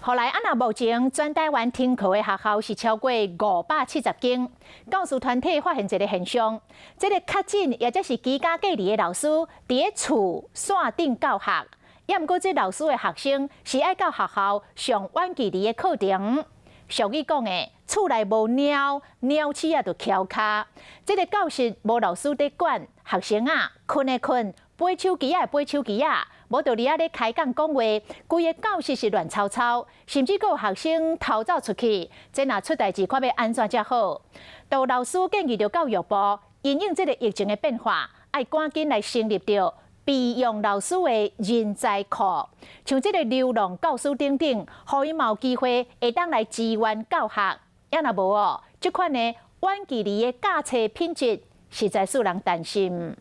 后来目前全台湾停课的学校是超过570间。教师团体发现一个现象，这个较紧也就是居家隔离的老师伫厝线顶教学，也毋过这老师的学生是爱到学校上晚距离的课程。俗语讲的，厝内无鸟，鸟鼠也就翘骹。这个教室无老师在管，学生困的困，背手机背手机无道理咧开讲讲话，规个教室是乱糟糟，甚至有学生逃走出去，这若出代志，看要安怎才好？都老师建议着教育部因应这个疫情的变化，爱赶紧来成立着备用老师的人才库，像这个流浪教师等等，互伊有机会会当来支援教学。也若无这款的晚距离的教册品质，实在使人担心。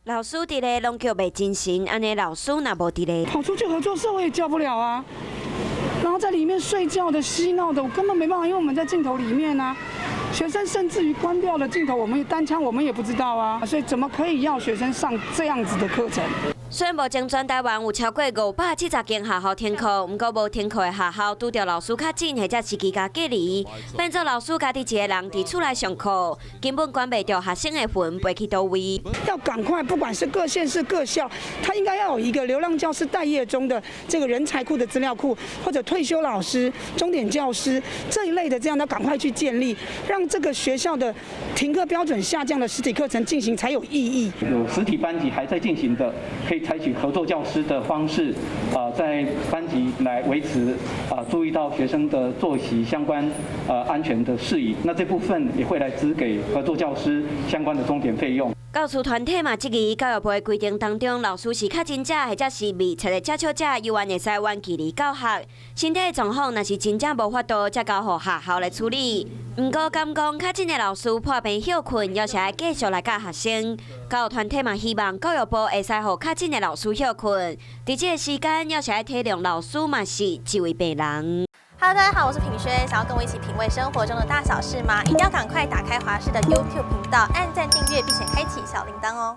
老师伫咧拢叫袂精神，安尼老师若无伫咧，跑出去合作社我也教不了啊。然后在里面睡觉的、嬉闹的，我根本没办法，因为我们在镜头里面啊。学生甚至于关掉了镜头，我们单枪我们也不知道啊，所以怎么可以要学生上这样子的课程？虽然目前全台湾有超过570间学校停课，不过无停课的学校拄着老师较紧，或者是居家隔离，变做老师家己一个人伫厝内上课，根本管袂着学生的魂飞去倒位。要赶快，不管是各县市各校，他应该要有一个流浪教师待业中的这个人才库的资料库，或者退休老师、钟点教师这一类的，这样要赶快去建立，让这个学校的停课标准下降的实体课程进行才有意义。有实体班级还在进行的，可以采取合作教师的方式，在班级来维持注意到学生的作息相关安全的事宜。那这部分也会来支给合作教师相关的钟点费用。教师团体嘛，质疑教育部的规定当中，老师是确诊者或者是未测的接触者，依然会使远距离教学。身体的状况若是真正无法度，才交予学校来处理。不过，敢讲确诊的老师破病休困，要是爱继续来教学生。教育团体嘛，希望教育部会使予确诊的老师休困。伫这个时间，要是爱体谅老师嘛是一位病人。Hello， 大家好，我是品轩。想要跟我一起品味生活中的大小事吗？一定要赶快打开华视的 YouTube 频道，按赞订阅，并且开启小铃铛哦。